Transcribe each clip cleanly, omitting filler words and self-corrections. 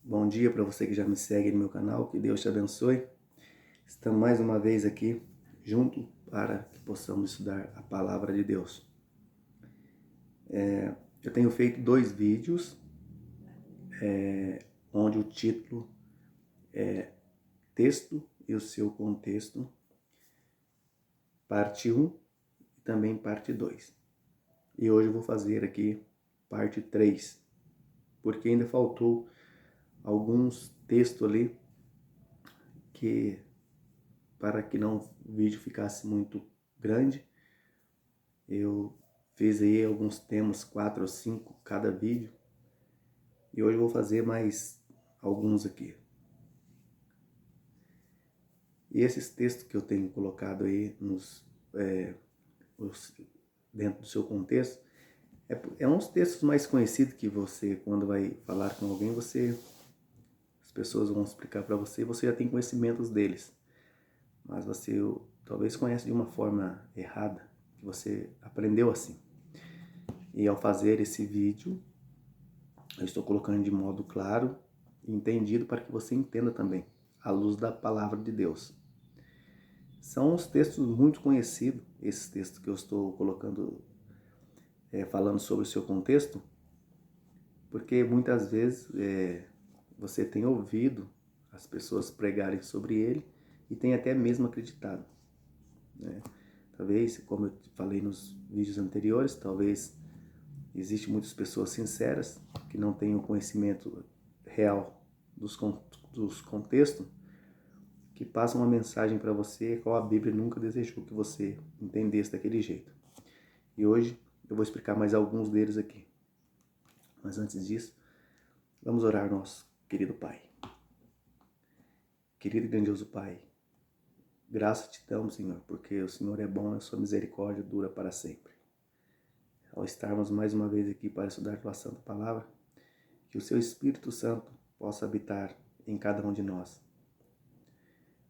Bom dia para você que já me segue no meu canal, que Deus te abençoe. Estamos mais uma vez aqui junto para que possamos estudar a palavra de Deus. Eu tenho feito 2 vídeos, onde o título é Texto e o seu contexto, parte 1 e também parte 2. E hoje eu vou fazer aqui parte 3, porque ainda faltou alguns textos ali que, para que não o vídeo ficasse muito grande, eu fiz aí alguns temas, 4 ou 5 cada vídeo, e hoje eu vou fazer mais alguns aqui. E esses textos que eu tenho colocado aí dentro do seu contexto, é uns textos mais conhecidos que você, quando vai falar com alguém, as pessoas vão explicar para você, você já tem conhecimentos deles, mas você talvez conhece de uma forma errada, que você aprendeu assim. E ao fazer esse vídeo, eu estou colocando de modo claro e entendido para que você entenda também, à luz da palavra de Deus. São uns textos muito conhecidos, esses textos que eu estou colocando, falando sobre o seu contexto, porque muitas vezes você tem ouvido as pessoas pregarem sobre ele e tem até mesmo acreditado, né? Talvez, como eu falei nos vídeos anteriores, talvez existem muitas pessoas sinceras que não têm o conhecimento real dos contextos, que passam uma mensagem para você qual a Bíblia nunca desejou que você entendesse daquele jeito. E hoje eu vou explicar mais alguns deles aqui. Mas antes disso, vamos orar ao nosso querido Pai. Querido e grandioso Pai, graça te damos, Senhor, porque o Senhor é bom e a sua misericórdia dura para sempre. Ao estarmos mais uma vez aqui para estudar a tua santa palavra, que o seu Espírito Santo possa habitar em cada um de nós,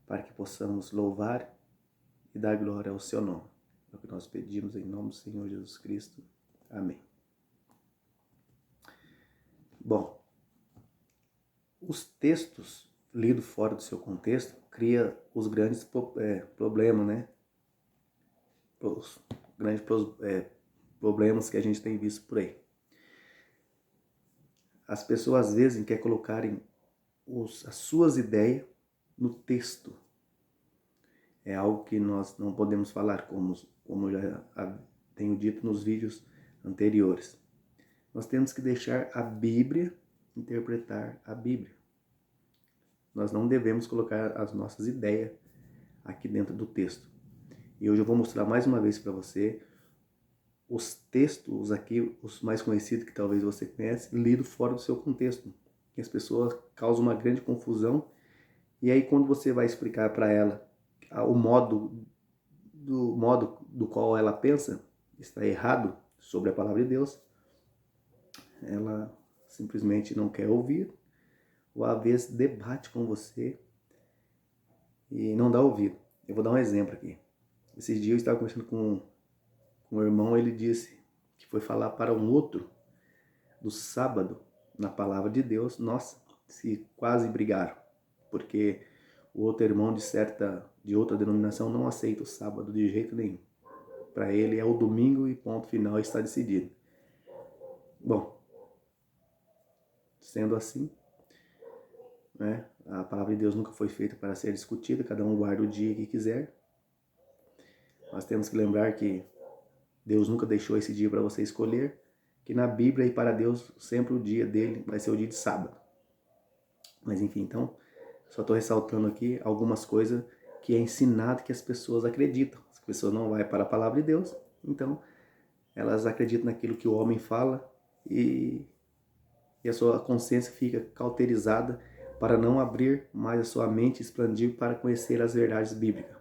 para que possamos louvar e dar glória ao seu nome. É o que nós pedimos em nome do Senhor Jesus Cristo. Amém. Bom, os textos lidos fora do seu contexto cria os grandes problemas, né? Os grandes problemas que a gente tem visto por aí. As pessoas às vezes querem colocarem as suas ideias no texto. É algo que nós não podemos falar, como eu já tenho dito nos vídeos anteriores. Nós temos que deixar a Bíblia interpretar a Bíblia. Nós não devemos colocar as nossas ideias aqui dentro do texto. E hoje eu vou mostrar mais uma vez para você os textos aqui, os mais conhecidos que talvez você conhece, lido fora do seu contexto. E as pessoas causam uma grande confusão. E aí quando você vai explicar para ela o modo do qual ela pensa está errado sobre a palavra de Deus, ela simplesmente não quer ouvir, ou às vezes debate com você e não dá ouvido. Eu vou dar um exemplo aqui. Esses dias eu estava conversando com um irmão, ele disse que foi falar para um outro do sábado na palavra de Deus. Nossa, se quase brigaram, porque o outro irmão de outra denominação não aceita o sábado de jeito nenhum. Para ele é o domingo e ponto final, está decidido. Bom, sendo assim, né, a palavra de Deus nunca foi feita para ser discutida, cada um guarda o dia que quiser. Nós temos que lembrar que Deus nunca deixou esse dia para você escolher, que na Bíblia e para Deus sempre o dia dele vai ser o dia de sábado. Mas enfim, então, só estou ressaltando aqui algumas coisas que é ensinado que as pessoas acreditam. As pessoas não vão para a palavra de Deus, então elas acreditam naquilo que o homem fala e a sua consciência fica cauterizada para não abrir mais a sua mente e expandir para conhecer as verdades bíblicas.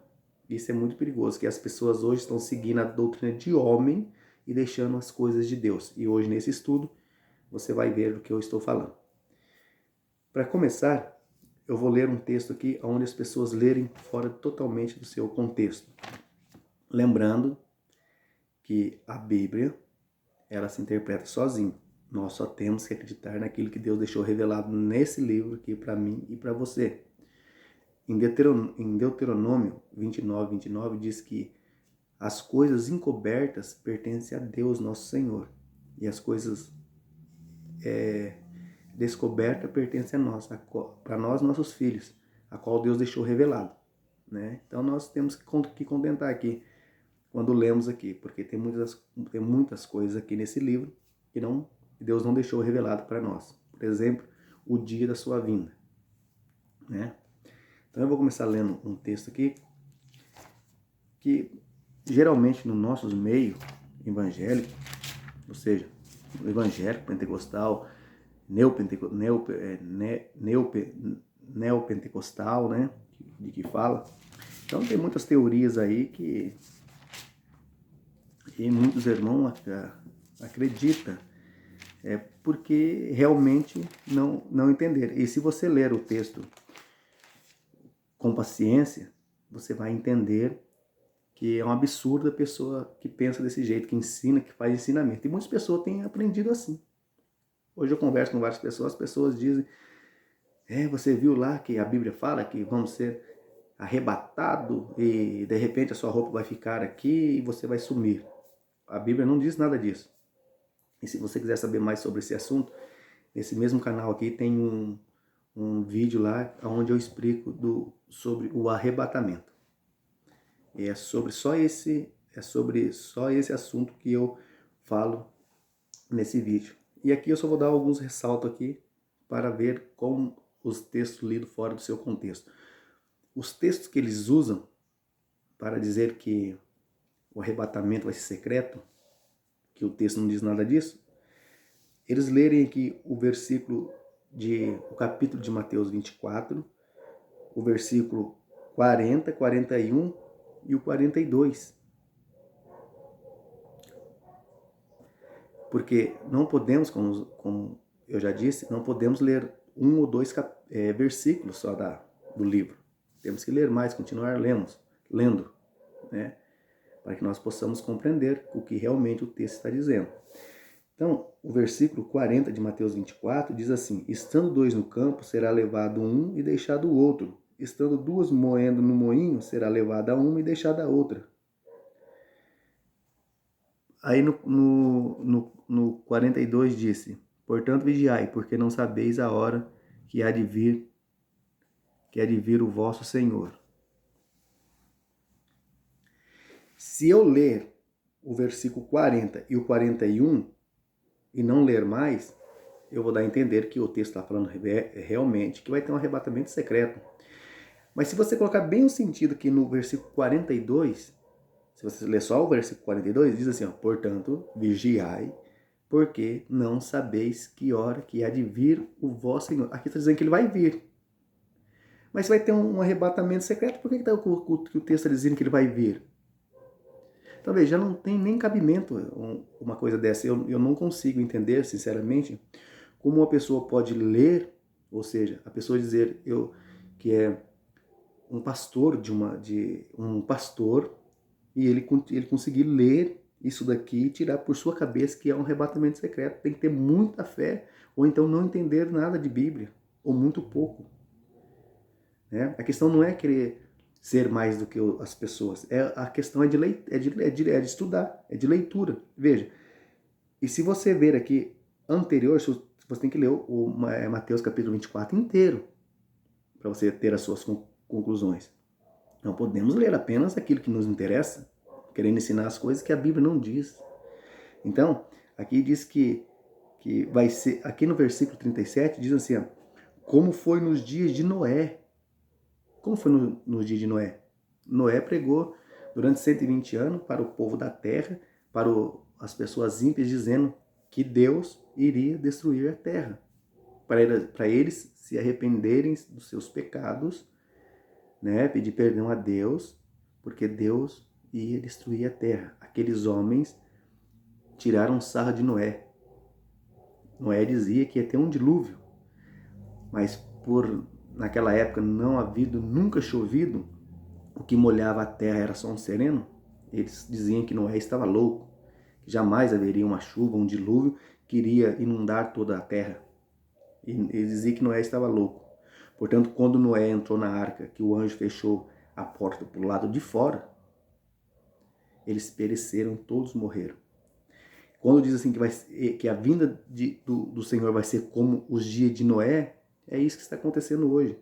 Isso é muito perigoso, que as pessoas hoje estão seguindo a doutrina de homem e deixando as coisas de Deus. E hoje nesse estudo você vai ver do que eu estou falando. Para começar, eu vou ler um texto aqui onde as pessoas lerem fora totalmente do seu contexto. Lembrando que a Bíblia, ela se interpreta sozinha. Nós só temos que acreditar naquilo que Deus deixou revelado nesse livro aqui para mim e para você. Em Deuteronômio 29 diz que as coisas encobertas pertencem a Deus, nosso Senhor. E as coisas descobertas pertencem a nós, para nós, nossos filhos, a qual Deus deixou revelado. Né? Então nós temos que contentar aqui, quando lemos aqui, porque tem muitas coisas aqui nesse livro que Deus não deixou revelado para nós. Por exemplo, o dia da sua vinda. Né? Então eu vou começar lendo um texto aqui, que geralmente no nosso meio evangélico, ou seja, no evangélico, pentecostal, neopentecostal, né, de que fala. Então tem muitas teorias aí que muitos irmãos acreditam, porque realmente não entenderam. E se você ler o texto com paciência, você vai entender que é um absurdo a pessoa que pensa desse jeito, que ensina, que faz ensinamento. E muitas pessoas têm aprendido assim. Hoje eu converso com várias pessoas, as pessoas dizem, você viu lá que a Bíblia fala que vamos ser arrebatados e de repente a sua roupa vai ficar aqui e você vai sumir. A Bíblia não diz nada disso. E se você quiser saber mais sobre esse assunto, nesse mesmo canal aqui tem um vídeo lá onde eu explico sobre o arrebatamento. E é sobre só esse assunto que eu falo nesse vídeo. E aqui eu só vou dar alguns ressaltos aqui para ver como os textos lidos fora do seu contexto. Os textos que eles usam para dizer que o arrebatamento vai ser secreto, que o texto não diz nada disso, eles lerem aqui o capítulo de Mateus 24, o versículo 40, 41 e o 42. Porque não podemos, como eu já disse, não podemos ler um ou dois versículos só do livro. Temos que ler mais, continuar lendo, né? Para que nós possamos compreender o que realmente o texto está dizendo. Então, o versículo 40 de Mateus 24 diz assim: estando dois no campo, será levado um e deixado o outro. Estando duas moendo no moinho, será levada uma e deixada a outra. Aí no 42 disse: portanto vigiai, porque não sabeis a hora que há de vir o vosso Senhor. Se eu ler o versículo 40 e o 41 e não ler mais, eu vou dar a entender que o texto está falando realmente que vai ter um arrebatamento secreto. Mas se você colocar bem o sentido aqui no versículo 42, se você ler só o versículo 42, diz assim, portanto, vigiai, porque não sabeis que hora que há de vir o vosso Senhor. Aqui está dizendo que ele vai vir. Mas se vai ter um arrebatamento secreto, por que o texto está dizendo que ele vai vir? Talvez já não tem nem cabimento uma coisa dessa. Eu não consigo entender, sinceramente, como uma pessoa pode ler, ou seja, a pessoa dizer que é um pastor um pastor, e ele conseguir ler isso daqui e tirar por sua cabeça que é um arrebatamento secreto. Tem que ter muita fé, ou então não entender nada de Bíblia, ou muito pouco. Né? A questão não é querer ser mais do que as pessoas. A questão é de estudar, é de leitura. Veja, e se você ver aqui anterior, você tem que ler o Mateus capítulo 24 inteiro, para você ter as suas conclusões. Não podemos ler apenas aquilo que nos interessa, querendo ensinar as coisas que a Bíblia não diz. Então, aqui diz que vai ser, aqui no versículo 37, diz assim, como foi nos dias de Noé. Como foi nos dias de Noé? Noé pregou durante 120 anos para o povo da terra, para as pessoas ímpias, dizendo que Deus iria destruir a terra, para eles se arrependerem dos seus pecados, né, pedir perdão a Deus, porque Deus ia destruir a terra. Aqueles homens tiraram sarro de Noé. Noé dizia que ia ter um dilúvio, mas por naquela época não havido nunca chovido, o que molhava a terra era só um sereno. Eles diziam que Noé estava louco, que jamais haveria uma chuva, um dilúvio, queria inundar toda a terra. E dizia que Noé estava louco. Portanto, quando Noé entrou na arca, que o anjo fechou a porta para o lado de fora, eles pereceram, todos morreram. Quando diz assim que a vinda do Senhor vai ser como os dias de Noé, é isso que está acontecendo hoje.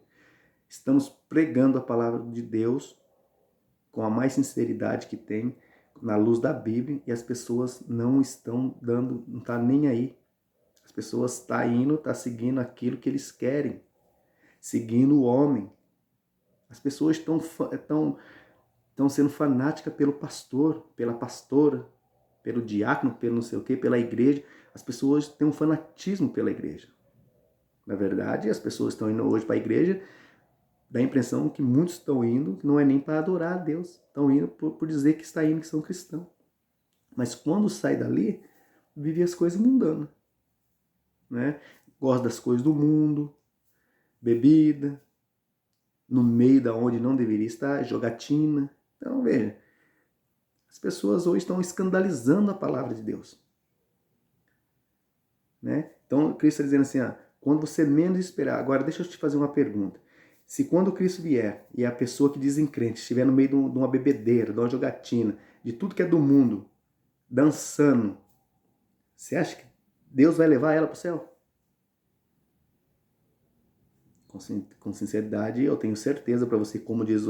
Estamos pregando a palavra de Deus com a mais sinceridade que tem, na luz da Bíblia, e as pessoas não estão dando, não está nem aí. As pessoas estão seguindo aquilo que eles querem, seguindo o homem. As pessoas estão sendo fanáticas pelo pastor, pela pastora, pelo diácono, pelo não sei o quê, pela igreja. As pessoas têm um fanatismo pela igreja. Na verdade, as pessoas estão indo hoje para a igreja, dá a impressão que muitos estão indo, não é nem para adorar a Deus, estão indo por dizer que está indo, que são cristãos. Mas quando sai dali, vive as coisas mundanas, né? Gosta das coisas do mundo, bebida, no meio da onde não deveria estar, jogatina. Então, veja, as pessoas hoje estão escandalizando a palavra de Deus, né? Então, Cristo está dizendo assim, quando você menos esperar. Agora, deixa eu te fazer uma pergunta. Se quando Cristo vier e a pessoa que diz em crente estiver no meio de uma bebedeira, de uma jogatina, de tudo que é do mundo, dançando, você acha que Deus vai levar ela para o céu? Com sinceridade, eu tenho certeza para você, como diz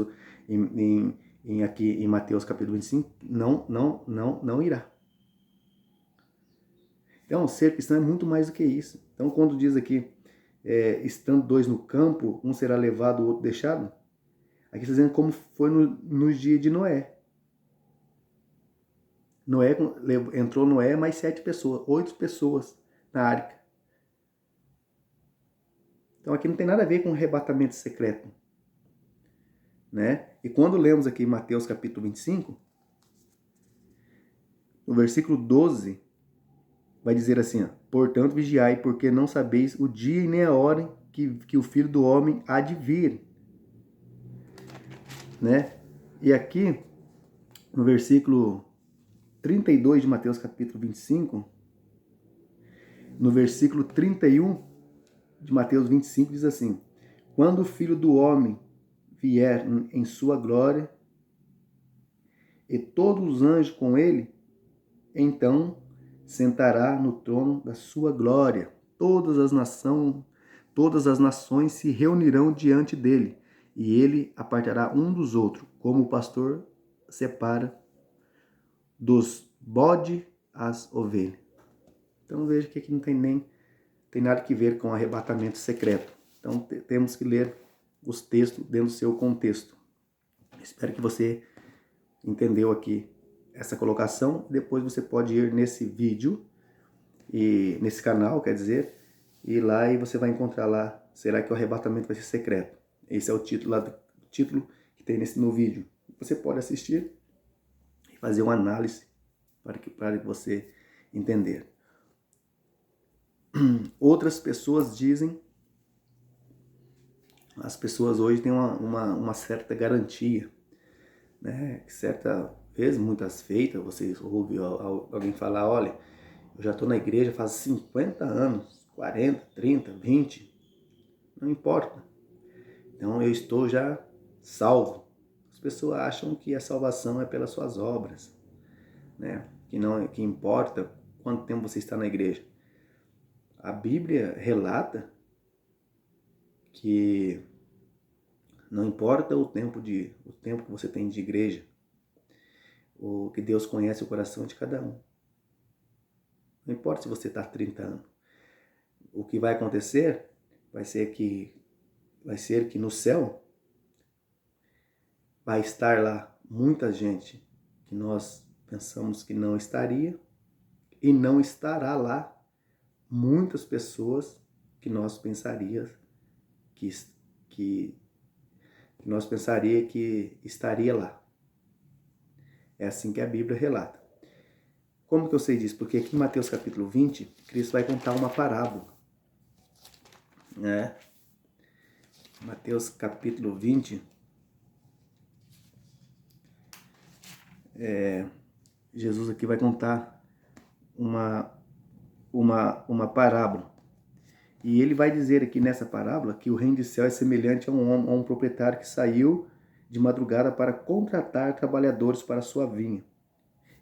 aqui em Mateus capítulo 25, não irá. Então, ser cristão é muito mais do que isso. Então, quando diz aqui, estando dois no campo, um será levado, o outro deixado, aqui está dizendo como foi nos dias de Noé. Entrou Noé mais 7 pessoas, 8 pessoas na arca. Então aqui não tem nada a ver com arrebatamento secreto, né? E quando lemos aqui Mateus capítulo 25, no versículo 12, vai dizer assim, portanto vigiai, porque não sabeis o dia e nem a hora que o Filho do Homem há de vir, né? E aqui, no versículo 32 de Mateus capítulo 25, no versículo 31 de Mateus 25, diz assim, quando o Filho do Homem vier em sua glória, e todos os anjos com ele, então sentará no trono da sua glória. Todas as nações se reunirão diante dele, e ele apartará um dos outros, como o pastor separa dos bode as ovelhas. Então veja que aqui não tem nada que ver com arrebatamento secreto. Então temos que ler os textos dentro do seu contexto. Espero que você entendeu aqui essa colocação. Depois você pode ir nesse vídeo e nesse canal, quer dizer, ir lá e você vai encontrar lá, será que o arrebatamento vai ser secreto? Esse é o título que tem no vídeo. Você pode assistir e fazer uma análise para que você entender. Outras pessoas dizem, as pessoas hoje têm uma certa garantia, né? Certa vez, muitas feitas, você ouve alguém falar, olha, eu já estou na igreja faz 50 anos, 40, 30, 20, não importa. Então eu estou já salvo. As pessoas acham que a salvação é pelas suas obras, né? Que importa quanto tempo você está na igreja. A Bíblia relata que não importa o tempo que você tem de igreja, o que Deus conhece o coração de cada um. Não importa se você está há 30 anos. O que vai acontecer vai ser que no céu vai estar lá muita gente que nós pensamos que não estaria, e não estará lá muitas pessoas que nós pensaria que estaria lá. É assim que a Bíblia relata. Como que eu sei disso? Porque aqui em Mateus capítulo 20, Cristo vai contar uma parábola, né? Mateus capítulo 20, Jesus aqui vai contar uma uma parábola. E ele vai dizer aqui nessa parábola que o reino de céu é semelhante a um proprietário que saiu de madrugada para contratar trabalhadores para a sua vinha.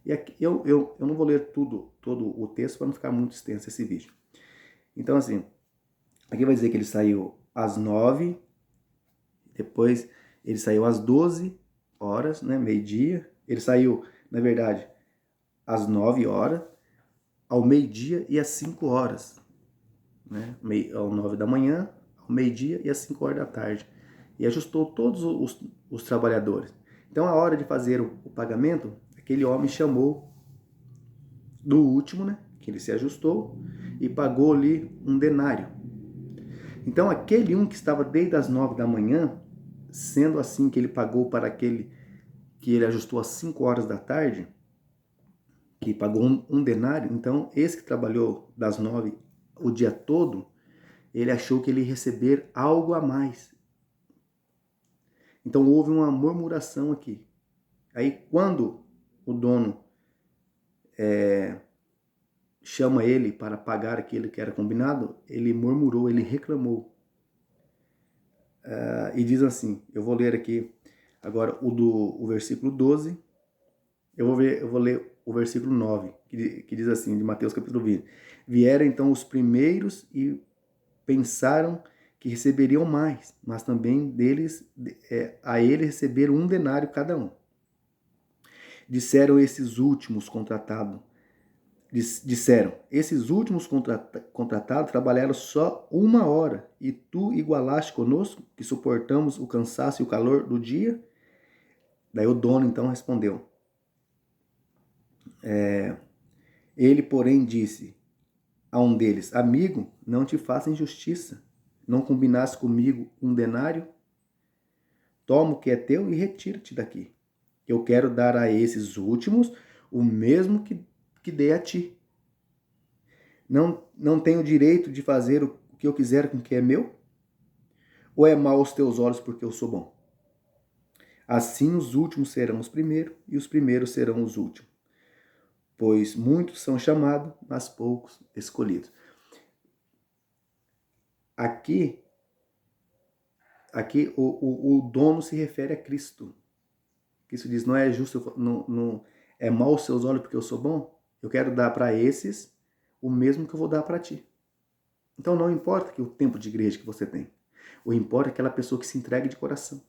E aqui, eu não vou ler todo o texto para não ficar muito extenso esse vídeo. Então, assim, aqui vai dizer que ele saiu às 9, depois ele saiu às 12 horas, né, meio-dia. Ele saiu, na verdade, às 9 horas, ao meio-dia e às 5 horas. Né, ao 9 da manhã, ao meio-dia e às 5 horas da tarde. E ajustou todos os trabalhadores. Então, a hora de fazer o pagamento, aquele homem chamou do último, né, que ele se ajustou, e pagou-lhe um denário. Então, aquele um que estava desde as 9 da manhã, sendo assim que ele pagou para aquele que ele ajustou às 5 horas da tarde, que pagou um denário, então esse que trabalhou das 9 o dia todo, ele achou que ele ia receber algo a mais. Então houve uma murmuração aqui. Aí quando o dono chama ele para pagar aquilo que era combinado, ele murmurou, ele reclamou. E diz assim, eu vou ler aqui agora o versículo 12, eu vou ler o versículo 9, que diz assim, de Mateus capítulo 20. Vieram então os primeiros e pensaram que receberiam mais, mas também a ele receberam um denário cada um. Disseram esses últimos contratados trabalharam só 1 hora, e tu igualaste conosco, que suportamos o cansaço e o calor do dia? Daí o dono então respondeu. Ele, porém, disse a um deles, amigo, não te faça injustiça. Não combinaste comigo um denário? Toma o que é teu e retira-te daqui. Eu quero dar a esses últimos o mesmo que dei a ti. Não tenho direito de fazer o que eu quiser com o que é meu? Ou é mau aos teus olhos porque eu sou bom? Assim os últimos serão os primeiros, e os primeiros serão os últimos. Pois muitos são chamados, mas poucos escolhidos. Aqui o dono se refere a Cristo. Cristo diz, não é justo, não é mau aos seus olhos porque eu sou bom? Eu quero dar para esses o mesmo que eu vou dar para ti. Então não importa que o tempo de igreja que você tem. O importa é aquela pessoa que se entrega de coração.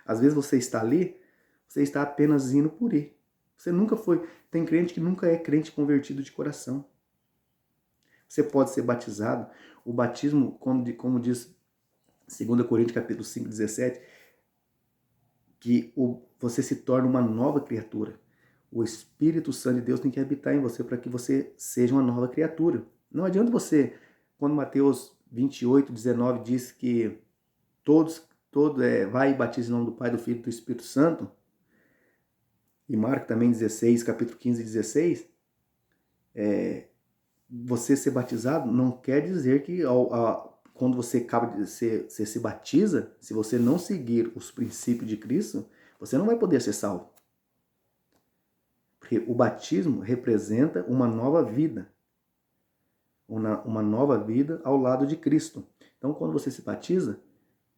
Às vezes você está ali, você está apenas indo por ir. Você nunca foi... Tem crente que nunca é crente convertido de coração. Você pode ser batizado. O batismo, como diz 2 Coríntios capítulo 5, 17, que você se torna uma nova criatura. O Espírito Santo de Deus tem que habitar em você para que você seja uma nova criatura. Não adianta você, quando Mateus 28, 19 diz que vai e batize em nome do Pai, do Filho e do Espírito Santo, e Marcos também 16, capítulo 15 e 16, você ser batizado não quer dizer que quando você você se batiza, se você não seguir os princípios de Cristo, você não vai poder ser salvo. Porque o batismo representa uma nova vida. Uma nova vida ao lado de Cristo. Então, quando você se batiza,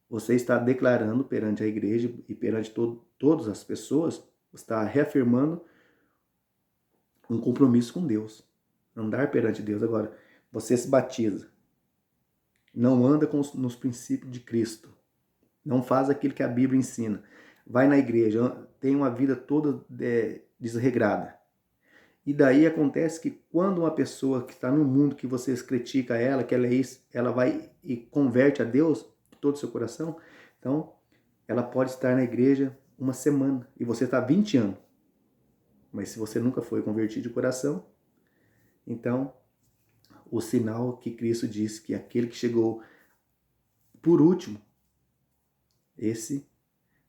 você está declarando perante a igreja e perante todas as pessoas, você está reafirmando um compromisso com Deus. Andar perante Deus. Agora, você se batiza. Não anda nos princípios de Cristo. Não faz aquilo que a Bíblia ensina. Vai na igreja, tem uma vida toda desregrada. E daí acontece que quando uma pessoa que está no mundo, que vocês criticam ela, que ela vai e converte a Deus, todo o seu coração, então ela pode estar na igreja uma semana e você está 20 anos. Mas se você nunca foi convertido de coração, então o sinal que Cristo diz que aquele que chegou por último, esse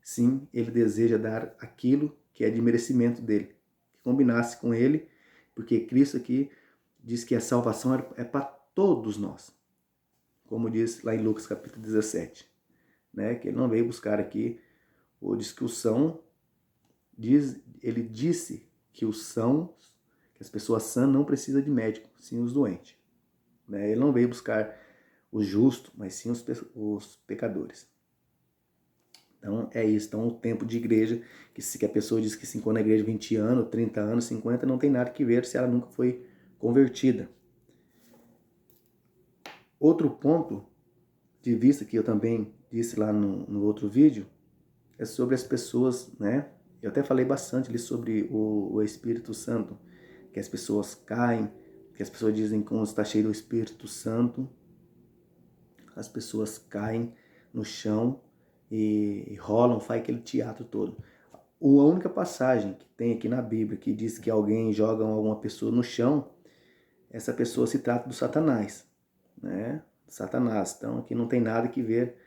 sim, ele deseja dar aquilo que é de merecimento dele, que combinasse com ele, porque Cristo aqui diz que a salvação é para todos nós, como diz lá em Lucas capítulo 17, né? Que ele não veio buscar aqui ou discussão, ele disse que As pessoas sãs não precisam de médico, sim os doentes. Né? Ele não veio buscar os justos, mas sim os pecadores. Então é isso. Então o tempo de igreja, que a pessoa diz que ficou na igreja 20 anos, 30 anos, 50, não tem nada que ver se ela nunca foi convertida. Outro ponto de vista que eu também disse lá no outro vídeo é sobre as pessoas, né? Eu até falei bastante ali sobre o Espírito Santo, que as pessoas caem, que as pessoas dizem que quando está cheio do Espírito Santo, as pessoas caem no chão e rolam, faz aquele teatro todo. A única passagem que tem aqui na Bíblia que diz que alguém joga alguma pessoa no chão, essa pessoa se trata do Satanás, né? Satanás. Então aqui não tem nada que ver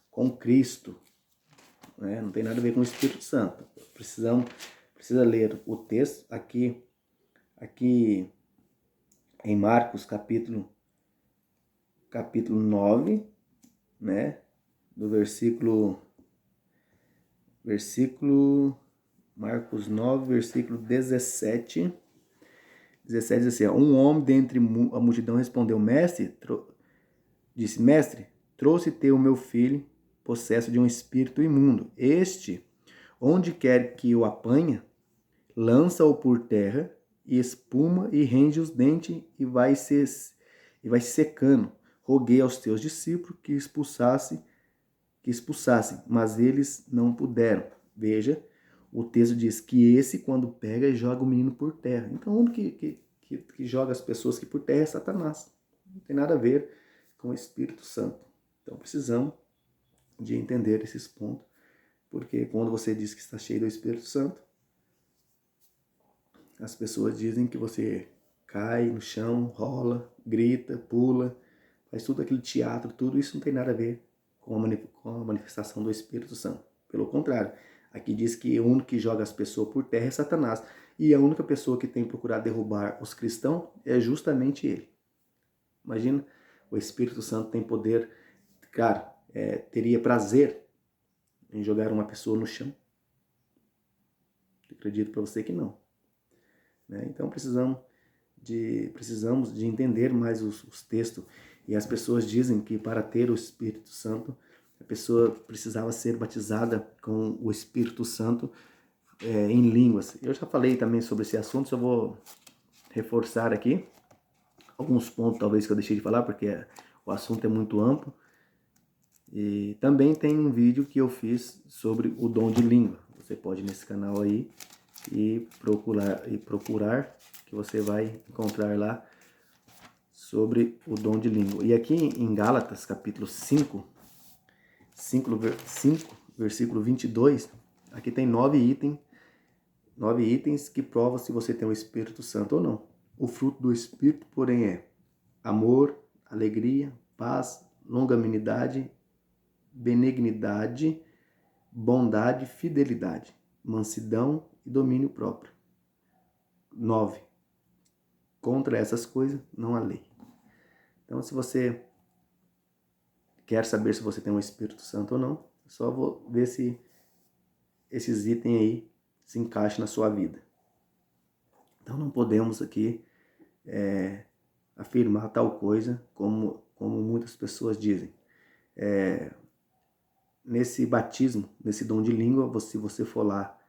com Cristo, né? Não tem nada a ver com o Espírito Santo. Precisa ler o texto aqui em Marcos capítulo 9, né? Do versículo Marcos 9, versículo 17. 17 diz assim: um homem dentre a multidão respondeu: disse, mestre, trouxe-te o meu filho, possesso de um espírito imundo. Este, onde quer que o apanha, lança-o por terra, e espuma e rende os dentes e vai se secando. Roguei aos teus discípulos que expulsassem, mas eles não puderam. Veja, o texto diz que esse, quando pega, joga o menino por terra. Então, onde que joga as pessoas que por terra é Satanás. Não tem nada a ver com o Espírito Santo. Então, precisamos de entender esses pontos, porque quando você diz que está cheio do Espírito Santo, as pessoas dizem que você cai no chão, rola, grita, pula, faz tudo aquele teatro, tudo isso não tem nada a ver com a manifestação do Espírito Santo. Pelo contrário, aqui diz que o único que joga as pessoas por terra é Satanás. E a única pessoa que tem procurado derrubar os cristãos é justamente ele. Imagina, o Espírito Santo tem poder, claro, teria prazer em jogar uma pessoa no chão. Eu acredito para você que não. Né? Então precisamos de entender mais os textos. E as pessoas dizem que para ter o Espírito Santo, a pessoa precisava ser batizada com o Espírito Santo em línguas. Eu já falei também sobre esse assunto, só vou reforçar aqui alguns pontos talvez que eu deixei de falar, porque o assunto é muito amplo. E também tem um vídeo que eu fiz sobre o dom de língua. Você pode ir nesse canal aí e procurar que você vai encontrar lá sobre o dom de língua. E aqui em Gálatas, capítulo 5, versículo 22, aqui tem 9 itens que provam se você tem o Espírito Santo ou não. O fruto do Espírito, porém, é amor, alegria, paz, longanimidade, benignidade, bondade, fidelidade, mansidão e domínio próprio. 9. Contra essas coisas não há lei. Então, se você quer saber se você tem o Espírito Santo ou não, é só ver se esses itens aí se encaixam na sua vida. Então, não podemos aqui afirmar tal coisa como muitas pessoas dizem. Nesse batismo, nesse dom de língua, se você for lá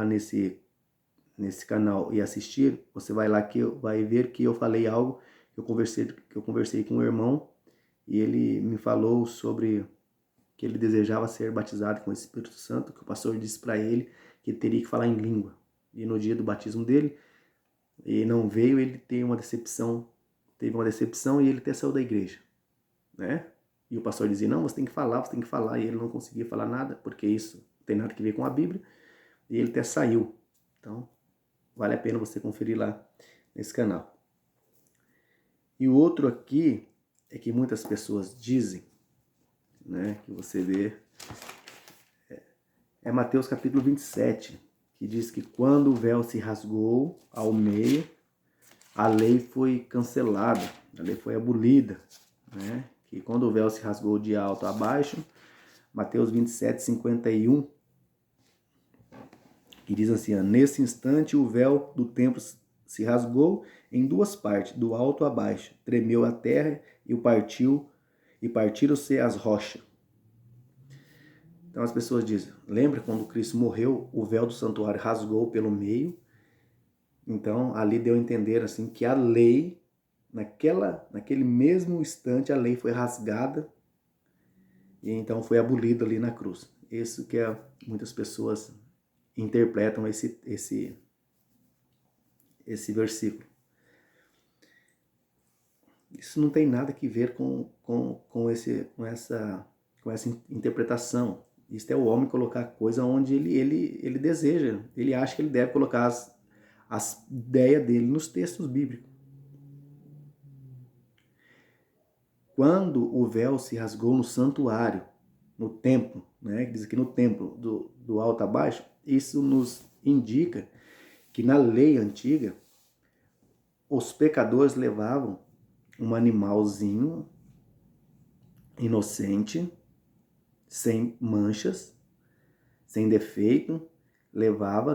nesse canal e assistir, você vai ver que eu falei algo, que eu conversei com um irmão e ele me falou sobre que ele desejava ser batizado com o Espírito Santo, que o pastor disse para ele que ele teria que falar em língua. E no dia do batismo dele, ele não veio, ele teve uma decepção e ele até saiu da igreja, né? E o pastor dizia, não, você tem que falar, e ele não conseguia falar nada, porque isso não tem nada a ver com a Bíblia, e ele até saiu. Então, vale a pena você conferir lá nesse canal. E o outro aqui é que muitas pessoas dizem, né, que você vê, é Mateus capítulo 27, que diz que quando o véu se rasgou ao meio, a lei foi cancelada, a lei foi abolida, né? Que quando o véu se rasgou de alto a baixo, Mateus 27, 51, que diz assim, nesse instante o véu do templo se rasgou em duas partes, do alto a baixo. Tremeu a terra e partiram-se as rochas. Então as pessoas dizem, lembra quando Cristo morreu, o véu do santuário rasgou pelo meio? Então ali deu a entender assim que a lei, naquele mesmo instante, a lei foi rasgada e então foi abolida ali na cruz. Isso que muitas pessoas interpretam esse versículo. Isso não tem nada a ver com essa interpretação. Isso é o homem colocar a coisa onde ele deseja. Ele acha que ele deve colocar as ideias dele nos textos bíblicos. Quando o véu se rasgou no santuário, no templo, né? Diz aqui no templo, do alto a baixo, isso nos indica que na lei antiga, os pecadores levavam um animalzinho inocente, sem manchas, sem defeito,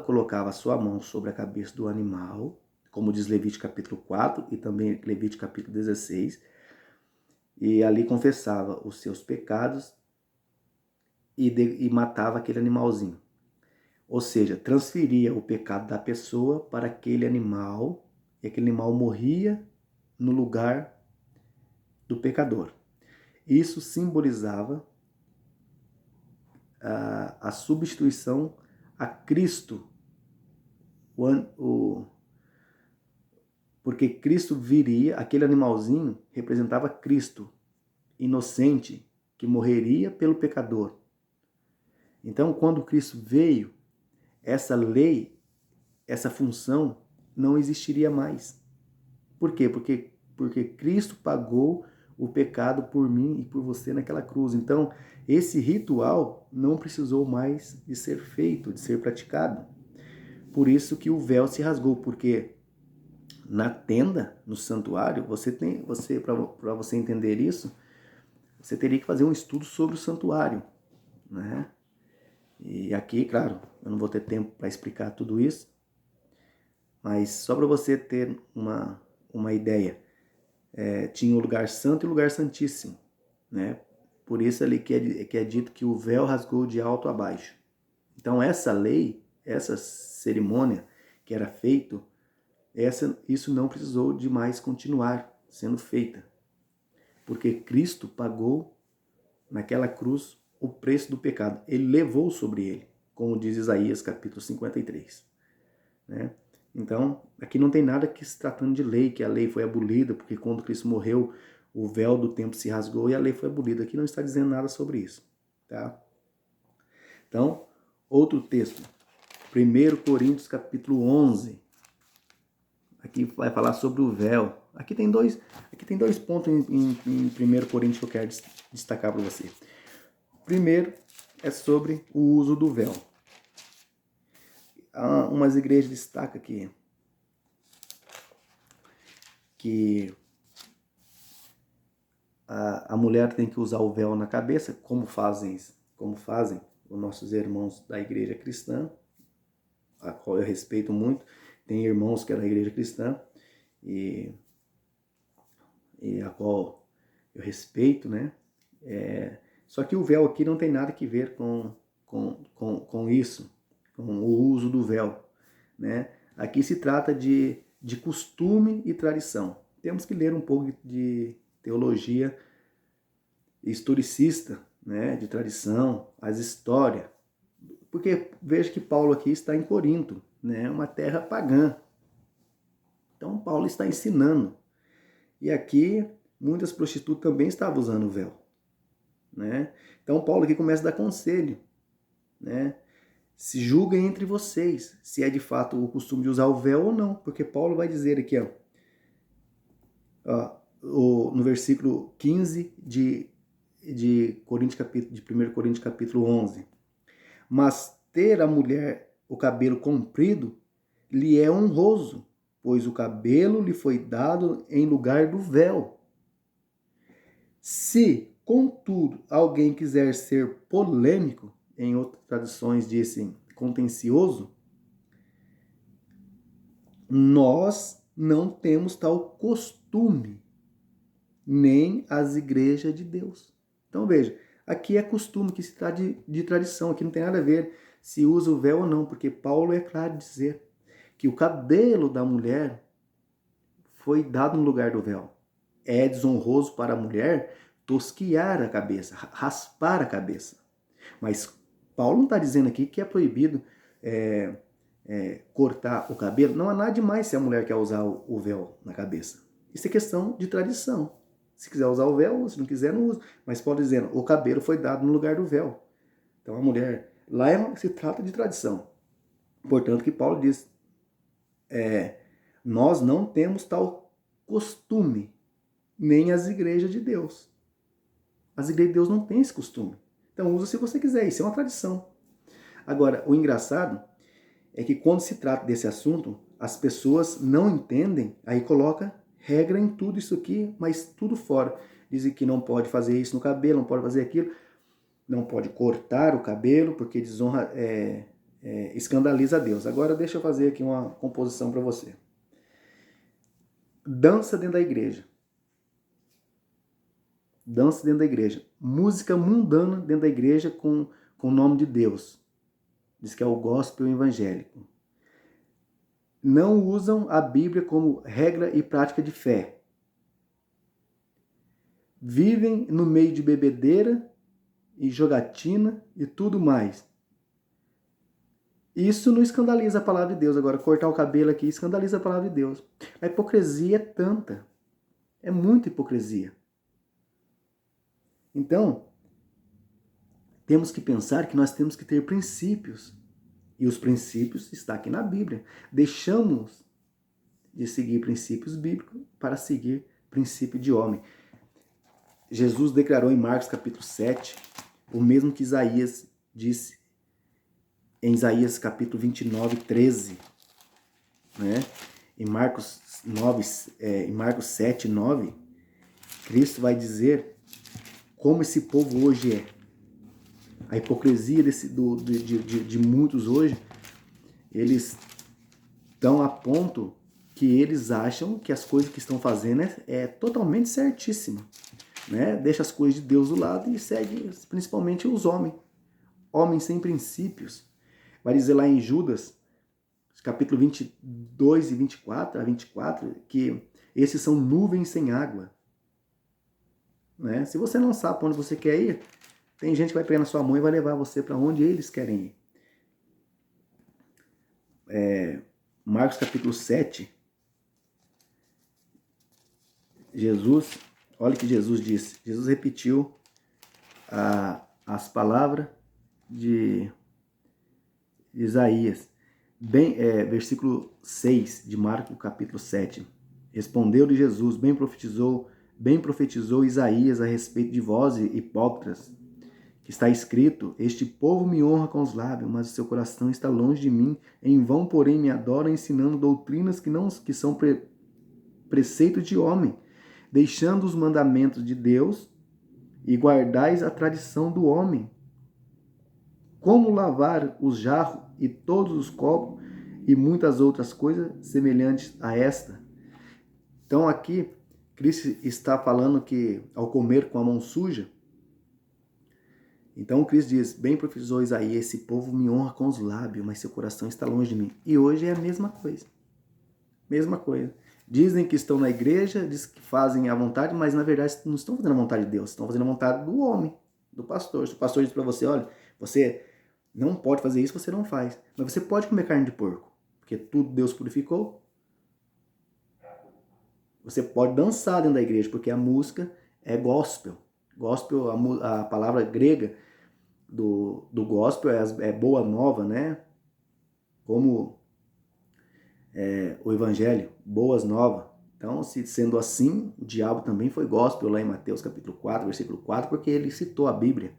colocava sua mão sobre a cabeça do animal, como diz Levítico capítulo 4 e também Levítico capítulo 16, e ali confessava os seus pecados e matava aquele animalzinho. Ou seja, transferia o pecado da pessoa para aquele animal, e aquele animal morria no lugar do pecador. Isso simbolizava a substituição a Cristo, porque Cristo viria, aquele animalzinho representava Cristo, inocente, que morreria pelo pecador. Então, quando Cristo veio, essa lei, essa função não existiria mais. Por quê? Porque Cristo pagou o pecado por mim e por você naquela cruz. Então, esse ritual não precisou mais de ser feito, de ser praticado. Por isso que o véu se rasgou, porque na tenda, no santuário, para você entender isso, você teria que fazer um estudo sobre o santuário, né? E aqui, claro, eu não vou ter tempo para explicar tudo isso, mas só para você ter uma ideia, tinha o lugar santo e o lugar santíssimo, né? Por isso ali que é dito que o véu rasgou de alto a baixo. Então essa lei, essa cerimônia que era feito, isso não precisou de mais continuar sendo feita, porque Cristo pagou naquela cruz o preço do pecado. Ele levou sobre ele, como diz Isaías capítulo 53. Né? Então, aqui não tem nada que se tratando de lei, que a lei foi abolida, porque quando Cristo morreu, o véu do templo se rasgou e a lei foi abolida. Aqui não está dizendo nada sobre isso. Tá? Então, outro texto, 1 Coríntios capítulo 11. Aqui vai falar sobre o véu. Aqui tem dois pontos em 1 Coríntios que eu quero destacar para você. Primeiro é sobre o uso do véu. Umas igrejas destacam aqui que a mulher tem que usar o véu na cabeça, como fazem os nossos irmãos da igreja cristã, a qual eu respeito muito. Tem irmãos que é da igreja cristã e a qual eu respeito, né? Só que o véu aqui não tem nada que ver com isso, com o uso do véu, né? Aqui se trata de costume e tradição. Temos que ler um pouco de teologia historicista, né? De tradição, as histórias. Porque veja que Paulo aqui está em Corinto, né? Uma terra pagã. Então Paulo está ensinando. E aqui muitas prostitutas também estavam usando o véu, né? Então Paulo aqui começa a dar conselho, né? Se julguem entre vocês se é de fato o costume de usar o véu ou não, porque Paulo vai dizer aqui, no versículo 15 de 1 Coríntios capítulo 11. Mas ter a mulher o cabelo comprido lhe é honroso, pois o cabelo lhe foi dado em lugar do véu. Se, contudo, alguém quiser ser polêmico, em outras traduções dizem contencioso, nós não temos tal costume, nem as igrejas de Deus. Então veja, aqui é costume, que se trata de tradição, aqui não tem nada a ver se usa o véu ou não, porque Paulo é claro de dizer que o cabelo da mulher foi dado no lugar do véu. É desonroso para a mulher tosquiar a cabeça, raspar a cabeça. Mas Paulo não está dizendo aqui que é proibido cortar o cabelo. Não há nada demais se a mulher quer usar o véu na cabeça. Isso é questão de tradição. Se quiser usar o véu, se não quiser, não usa. Mas Paulo dizendo, o cabelo foi dado no lugar do véu. Então a mulher, lá se trata de tradição. Portanto, que Paulo diz, nós não temos tal costume, nem as igrejas de Deus. As igrejas de Deus não têm esse costume. Então usa se você quiser, isso é uma tradição. Agora, o engraçado é que quando se trata desse assunto, as pessoas não entendem, aí coloca regra em tudo isso aqui, mas tudo fora. Dizem que não pode fazer isso no cabelo, não pode fazer aquilo, não pode cortar o cabelo, porque desonra, escandaliza a Deus. Agora deixa eu fazer aqui uma composição para você. Dança dentro da igreja. Dança dentro da igreja. Música mundana dentro da igreja com o nome de Deus. Diz que é o gospel evangélico. Não usam a Bíblia como regra e prática de fé. Vivem no meio de bebedeira e jogatina e tudo mais. Isso não escandaliza a palavra de Deus. Agora, cortar o cabelo aqui escandaliza a palavra de Deus. A hipocrisia é tanta. É muita hipocrisia. Então, temos que pensar que nós temos que ter princípios. E os princípios estão aqui na Bíblia. Deixamos de seguir princípios bíblicos para seguir princípio de homem. Jesus declarou em Marcos capítulo 7, o mesmo que Isaías disse em Isaías capítulo 29, 13. Né? Em Marcos 7, 9, Cristo vai dizer como esse povo hoje é. A hipocrisia de muitos hoje, eles estão a ponto que eles acham que as coisas que estão fazendo é totalmente certíssima. Né? Deixa as coisas de Deus do lado e segue principalmente os homens. Homens sem princípios. Vai dizer lá em Judas, capítulo 22 e 24, que esses são nuvens sem água. Né? Se você não sabe para onde você quer ir, tem gente que vai pegar na sua mão e vai levar você para onde eles querem ir. Marcos capítulo 7, Jesus, olha o que Jesus disse. Jesus repetiu as palavras de Isaías. Versículo 6 de Marcos capítulo 7. Respondeu-lhe Jesus, bem profetizou Isaías a respeito de vós, hipócritas, que está escrito, este povo me honra com os lábios, mas o seu coração está longe de mim. Em vão, porém, me adora, ensinando doutrinas que são preceito de homem, deixando os mandamentos de Deus e guardais a tradição do homem. Como lavar os jarros e todos os copos e muitas outras coisas semelhantes a esta. Então aqui, Cristo está falando que ao comer com a mão suja, então Cristo diz, bem profetizou Isaías, esse povo me honra com os lábios, mas seu coração está longe de mim. E hoje é a mesma coisa. Mesma coisa. Dizem que estão na igreja, dizem que fazem a vontade, mas na verdade não estão fazendo a vontade de Deus, estão fazendo a vontade do homem, do pastor. Se o pastor diz para você, olha, você não pode fazer isso, você não faz. Mas você pode comer carne de porco, porque tudo Deus purificou. Você pode dançar dentro da igreja, porque a música é gospel. Gospel, a palavra grega do gospel é boa nova, né? Como o evangelho, boas novas. Então, sendo assim, o diabo também foi gospel lá em Mateus capítulo 4, versículo 4, porque ele citou a Bíblia.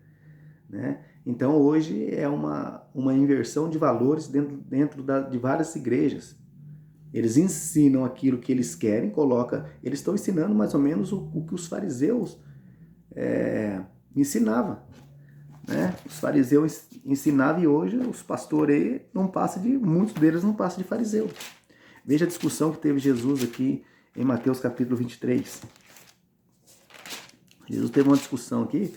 Né? Então, hoje é uma inversão de valores dentro de várias igrejas. Eles ensinam aquilo que eles querem, eles estão ensinando mais ou menos o que os fariseus ensinavam. Né? Os fariseus ensinavam e hoje os pastores não passam muitos deles não passam de fariseu. Veja a discussão que teve Jesus aqui em Mateus capítulo 23. Jesus teve uma discussão aqui,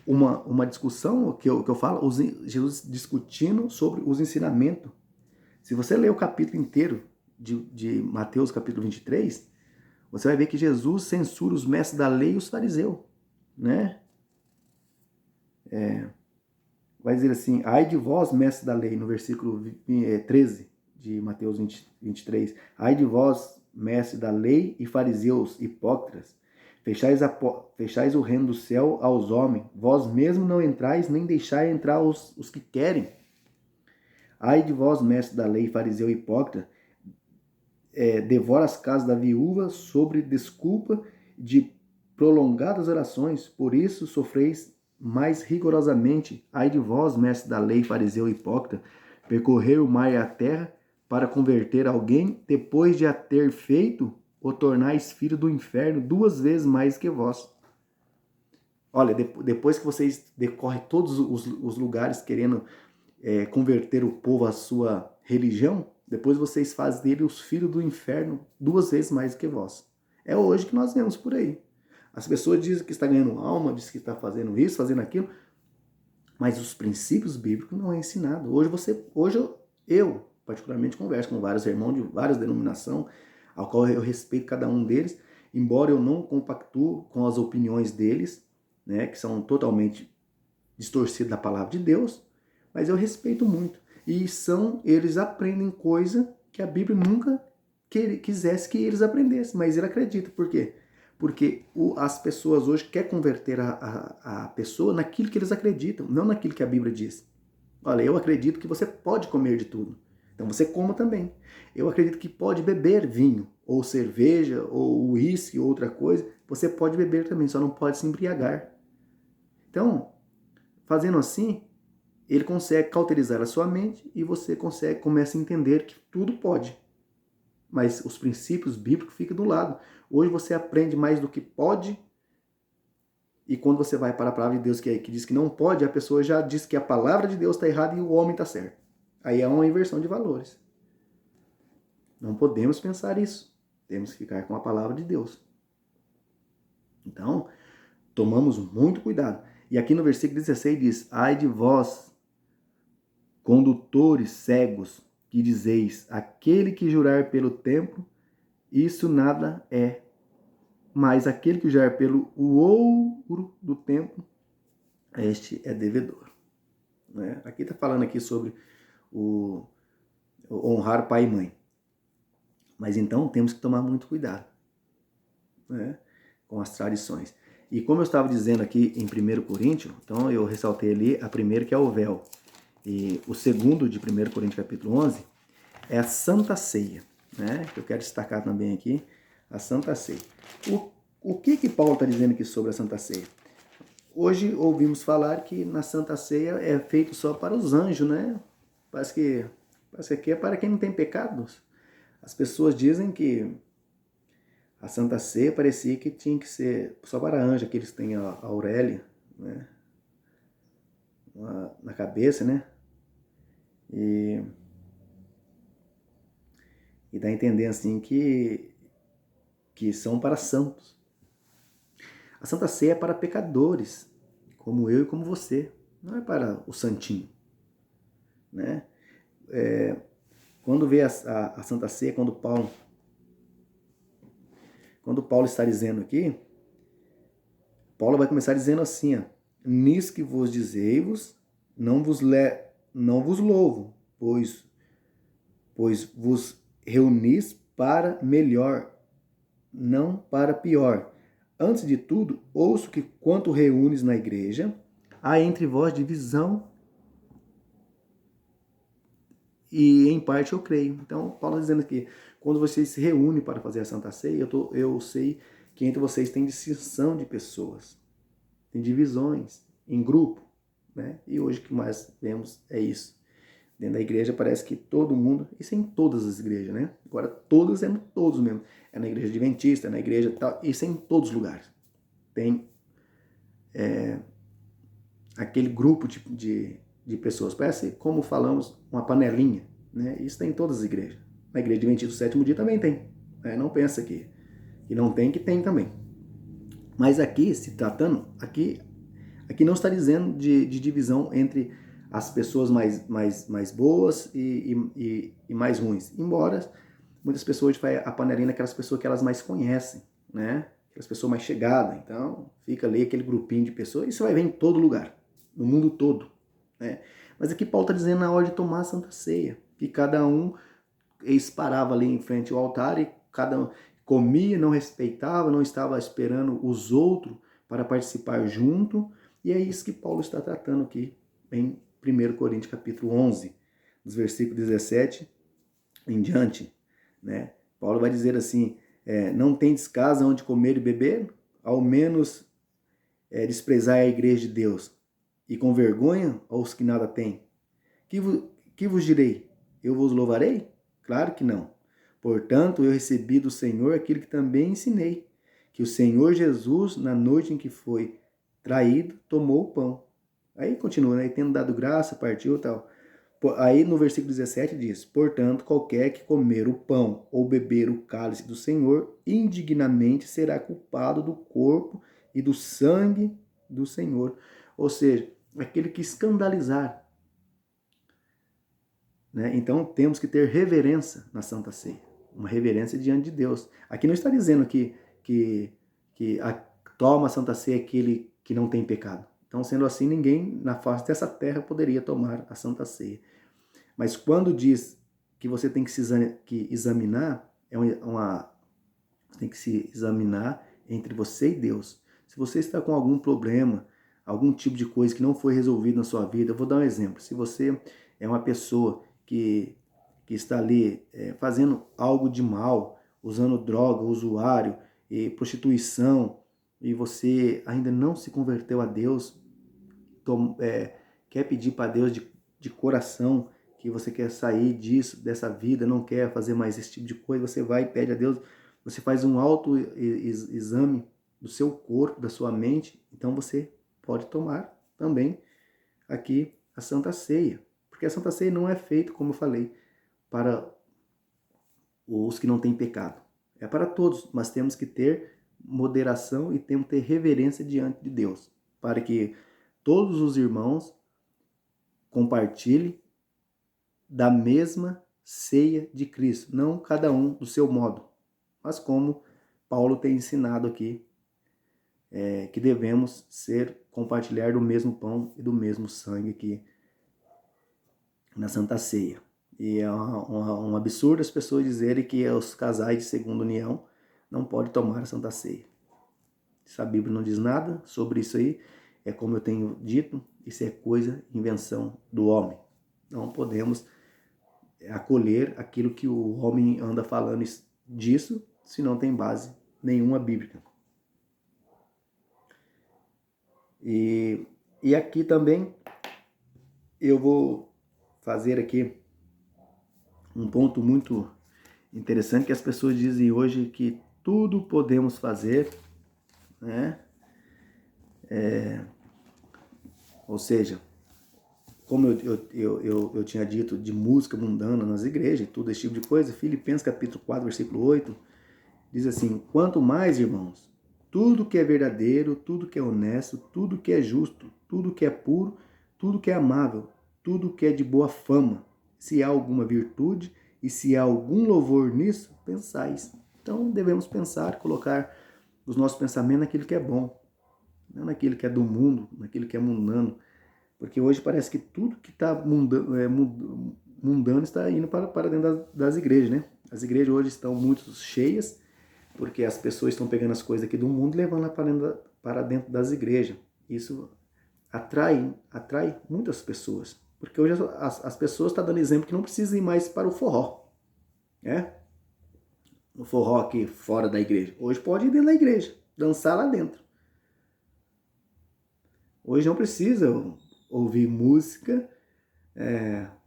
uma discussão que eu falo, Jesus discutindo sobre os ensinamentos. Se você ler o capítulo inteiro de Mateus capítulo 23, você vai ver que Jesus censura os mestres da lei e os fariseus, né? Vai dizer assim, ai de vós, mestres da lei, no versículo 13 de Mateus 23. Ai de vós, mestres da lei e fariseus, hipócritas, fechais o reino do céu aos homens, vós mesmos não entrais, nem deixai entrar os que querem. Ai de vós, mestres da lei, fariseu hipócrita, devora as casas da viúva sobre desculpa de prolongadas orações, por isso sofreis mais rigorosamente. Ai de vós, mestre da lei, fariseu hipócrita, percorrer o mar e a terra para converter alguém, depois de a ter feito, o tornais filho do inferno 2 vezes mais que vós. Olha, depois que vocês decorrem todos os lugares querendo converter o povo à sua religião, depois vocês fazem dele os filhos do inferno 2 vezes mais que vós. É hoje que nós vemos por aí. As pessoas dizem que está ganhando alma, dizem que está fazendo isso, fazendo aquilo, mas os princípios bíblicos não é ensinado. Hoje eu particularmente converso com vários irmãos de várias denominações, ao qual eu respeito cada um deles, embora eu não compactuo com as opiniões deles, né, que são totalmente distorcidas da palavra de Deus, mas eu respeito muito. E eles aprendem coisa que a Bíblia nunca quisesse que eles aprendessem, mas ele acredita. Por quê? Porque as pessoas hoje querem converter a pessoa naquilo que eles acreditam, não naquilo que a Bíblia diz. Olha, eu acredito que você pode comer de tudo, então você coma também. Eu acredito que pode beber vinho, ou cerveja, ou uísque, ou outra coisa, você pode beber também, só não pode se embriagar. Então, fazendo assim, ele consegue cauterizar a sua mente e você começa a entender que tudo pode. Mas os princípios bíblicos ficam do lado. Hoje você aprende mais do que pode, e quando você vai para a palavra de Deus que diz que não pode, a pessoa já diz que a palavra de Deus está errada e o homem está certo. Aí é uma inversão de valores. Não podemos pensar isso. Temos que ficar com a palavra de Deus. Então, tomamos muito cuidado. E aqui no versículo 16 diz, ai de vós, condutores cegos, que dizeis, aquele que jurar pelo templo, isso nada é. Mas aquele que jurar pelo ouro do templo, este é devedor. Né? Aqui está falando aqui sobre o honrar pai e mãe. Mas então temos que tomar muito cuidado, né, com as tradições. E como eu estava dizendo aqui em 1 Coríntios, então eu ressaltei ali a primeira, que é o véu. E o segundo de 1 Coríntios capítulo 11 é a Santa Ceia, né? Eu quero destacar também aqui a Santa Ceia. O que Paulo está dizendo aqui sobre a Santa Ceia? Hoje ouvimos falar que na Santa Ceia é feito só para os anjos, né? Parece que aqui é para quem não tem pecados. As pessoas dizem que a Santa Ceia parecia que tinha que ser só para anjos, que eles têm a aurélia, né, na cabeça, né? E dá a entender assim que são para santos. A Santa Ceia é para pecadores, como eu e como você. Não é para o santinho, né? Quando vê a Santa Ceia, quando Paulo está dizendo aqui, Paulo vai começar dizendo assim, ó, nisso que vos dizei-vos, não vos louvo, pois vos reunis para melhor, não para pior. Antes de tudo, ouço que quanto reúnes na igreja, há entre vós divisão, e em parte eu creio. Então, Paulo está dizendo que quando vocês se reúnem para fazer a Santa Ceia, eu sei que entre vocês tem distinção de pessoas, tem divisões em grupo, né? E hoje o que mais vemos é isso. Dentro da igreja parece que todo mundo, isso é em todas as igrejas, né? Agora todas é no todos mesmo. É na igreja adventista, é na igreja tal, isso é em todos os lugares. Tem aquele grupo de pessoas, parece, como falamos, uma panelinha, né? Isso tem em todas as igrejas. Na igreja adventista do sétimo dia também tem. Né? Não pensa que não tem, que tem também. Mas aqui, se tratando, aqui não está dizendo de divisão entre as pessoas mais boas e mais ruins. Embora muitas pessoas vai a panelinha naquelas pessoas que elas mais conhecem, né? Aquelas pessoas mais chegadas. Então, fica ali aquele grupinho de pessoas. Isso vai ver em todo lugar, no mundo todo, né? Mas aqui Paulo está dizendo na hora de tomar a Santa Ceia, que cada um, eles parava ali em frente ao altar e cada um comia, não respeitava, não estava esperando os outros para participar junto. E é isso que Paulo está tratando aqui em 1 Coríntios capítulo 11, dos versículos 17 em diante, né? Paulo vai dizer assim, não tendes casa onde comer e beber? Ao menos desprezai a igreja de Deus, e com vergonha aos que nada têm. Que vos direi? Eu vos louvarei? Claro que não. Portanto, eu recebi do Senhor aquilo que também ensinei, que o Senhor Jesus, na noite em que foi traído, tomou o pão. Aí continua, né? Tendo dado graça, partiu e tal. Aí no versículo 17 diz, portanto, qualquer que comer o pão ou beber o cálice do Senhor, indignamente será culpado do corpo e do sangue do Senhor. Ou seja, aquele que escandalizar, né? Então temos que ter reverência na Santa Ceia, uma reverência diante de Deus. Aqui não está dizendo que toma a Santa Ceia aquele que não tem pecado. Então, sendo assim, ninguém na face dessa terra poderia tomar a Santa Ceia. Mas quando diz que você tem que se examinar, tem que se examinar entre você e Deus. Se você está com algum problema, algum tipo de coisa que não foi resolvido na sua vida, eu vou dar um exemplo. Se você é uma pessoa que está ali fazendo algo de mal, usando droga, usuário, e prostituição, e você ainda não se converteu a Deus, quer pedir para Deus de coração que você quer sair disso, dessa vida, não quer fazer mais esse tipo de coisa, você vai e pede a Deus, você faz um autoexame do seu corpo, da sua mente, então você pode tomar também aqui a Santa Ceia. Porque a Santa Ceia não é feita, como eu falei, para os que não têm pecado. É para todos, mas temos que ter moderação e temos que ter reverência diante de Deus, para que todos os irmãos compartilhem da mesma ceia de Cristo, não cada um do seu modo, mas como Paulo tem ensinado aqui, que devemos compartilhar do mesmo pão e do mesmo sangue aqui na Santa Ceia. E é um absurdo as pessoas dizerem que os casais de segunda união não podem tomar a Santa Ceia. Se a Bíblia não diz nada sobre isso aí, é como eu tenho dito, isso é coisa, invenção do homem. Não podemos acolher aquilo que o homem anda falando disso, se não tem base nenhuma bíblica. E aqui também eu vou fazer aqui um ponto muito interessante, que as pessoas dizem hoje que tudo podemos fazer, né? Ou seja, como eu tinha dito, de música mundana nas igrejas, tudo esse tipo de coisa, Filipenses capítulo 4, versículo 8, diz assim, quanto mais, irmãos, tudo que é verdadeiro, tudo que é honesto, tudo que é justo, tudo que é puro, tudo que é amável, tudo que é de boa fama, se há alguma virtude e se há algum louvor nisso, pensais. Então devemos pensar, colocar os nossos pensamentos naquilo que é bom, não naquilo que é do mundo, naquilo que é mundano. Porque hoje parece que tudo que está mundano está indo para dentro das igrejas, né? As igrejas hoje estão muito cheias, porque as pessoas estão pegando as coisas aqui do mundo e levando lá para dentro das igrejas. Isso atrai muitas pessoas. Porque hoje as pessoas estão dando exemplo que não precisam ir mais para o forró, né? O forró aqui fora da igreja. Hoje pode ir dentro da igreja, dançar lá dentro. Hoje não precisa ouvir música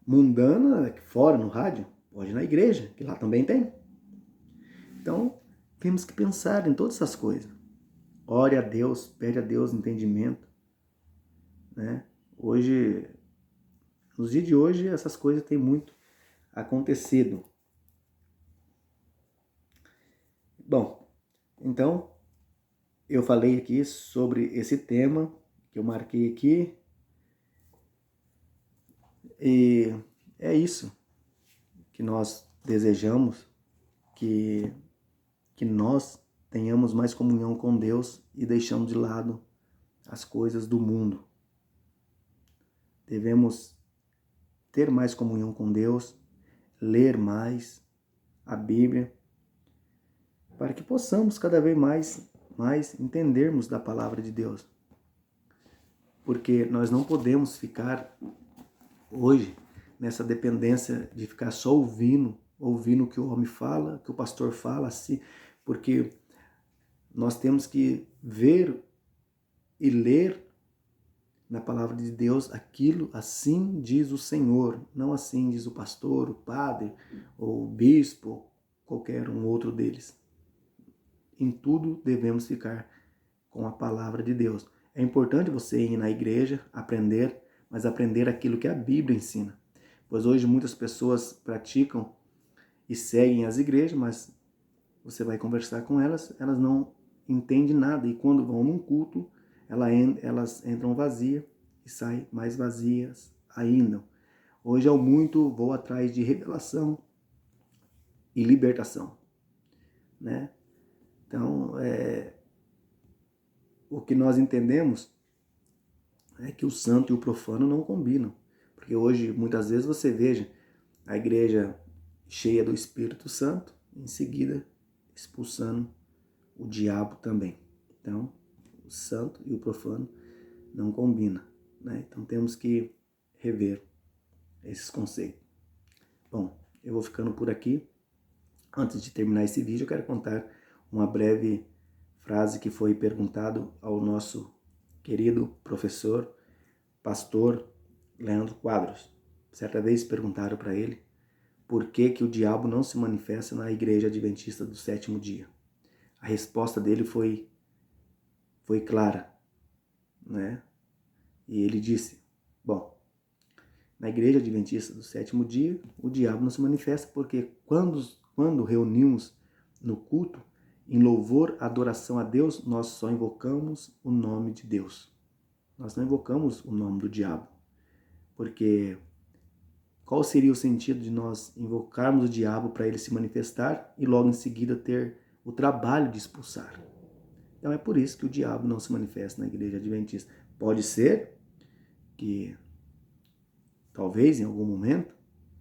mundana aqui fora, no rádio. Pode ir na igreja, que lá também tem. Então, temos que pensar em todas essas coisas. Ore a Deus, pede a Deus entendimento, né? Hoje, nos dias de hoje, essas coisas têm muito acontecido. Bom, então eu falei aqui sobre esse tema que eu marquei aqui e é isso que nós desejamos, que nós tenhamos mais comunhão com Deus e deixamos de lado as coisas do mundo. Devemos ter mais comunhão com Deus, ler mais a Bíblia, para que possamos cada vez mais entendermos da palavra de Deus. Porque nós não podemos ficar hoje nessa dependência de ficar só ouvindo o que o homem fala, que o pastor fala, assim, porque nós temos que ver e ler na palavra de Deus aquilo, assim diz o Senhor, não assim diz o pastor, o padre, ou o bispo, qualquer um outro deles. Em tudo devemos ficar com a palavra de Deus. É importante você ir na igreja, aprender, mas aprender aquilo que a Bíblia ensina. Pois hoje muitas pessoas praticam e seguem as igrejas, mas você vai conversar com elas, elas não entendem nada. E quando vão num culto, elas entram vazias e saem mais vazias ainda. Hoje é o muito vou atrás de revelação e libertação, né? Então, o que nós entendemos é que o santo e o profano não combinam. Porque hoje, muitas vezes, você veja a igreja cheia do Espírito Santo, em seguida expulsando o diabo também. Então, o santo e o profano não combinam, né? Então, temos que rever esses conceitos. Bom, eu vou ficando por aqui. Antes de terminar esse vídeo, eu quero contar uma breve frase que foi perguntado ao nosso querido professor, pastor Leandro Quadros. Certa vez perguntaram para ele por que o diabo não se manifesta na igreja adventista do sétimo dia. A resposta dele foi clara, né? E ele disse, bom, na igreja adventista do sétimo dia, o diabo não se manifesta porque quando reunimos no culto, em louvor, adoração a Deus, nós só invocamos o nome de Deus. Nós não invocamos o nome do diabo. Porque qual seria o sentido de nós invocarmos o diabo para ele se manifestar e logo em seguida ter o trabalho de expulsar? Então é por isso que o diabo não se manifesta na igreja adventista. Pode ser que, talvez em algum momento,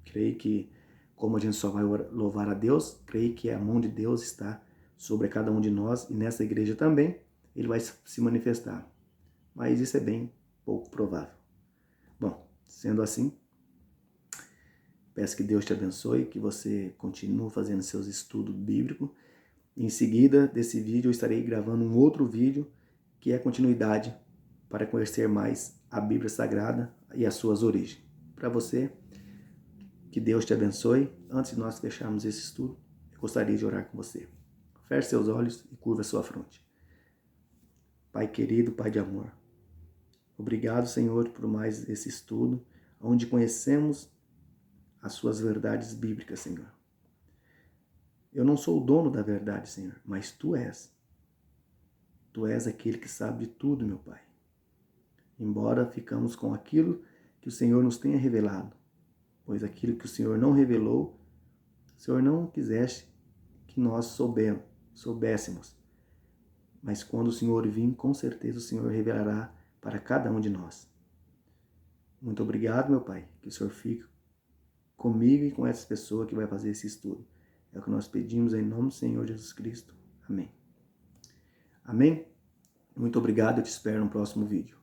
creio que, como a gente só vai louvar a Deus, creio que a mão de Deus está sobre cada um de nós e nessa igreja também, ele vai se manifestar. Mas isso é bem pouco provável. Bom, sendo assim, peço que Deus te abençoe, que você continue fazendo seus estudos bíblicos. Em seguida desse vídeo, eu estarei gravando um outro vídeo que é continuidade para conhecer mais a Bíblia Sagrada e as suas origens. Para você, que Deus te abençoe. Antes de nós fecharmos esse estudo, eu gostaria de orar com você. Feche seus olhos e curva sua fronte. Pai querido, Pai de amor, obrigado, Senhor, por mais esse estudo, onde conhecemos as suas verdades bíblicas, Senhor. Eu não sou o dono da verdade, Senhor, mas Tu és. Tu és aquele que sabe de tudo, meu Pai. Embora ficamos com aquilo que o Senhor nos tenha revelado, pois aquilo que o Senhor não revelou, o Senhor não quisesse que nós soubéssemos. Mas quando o Senhor vir, com certeza o Senhor revelará para cada um de nós. Muito obrigado, meu Pai, que o Senhor fique comigo e com essa pessoa que vai fazer esse estudo. É o que nós pedimos em nome do Senhor Jesus Cristo. Amém. Amém? Muito obrigado, eu te espero no próximo vídeo.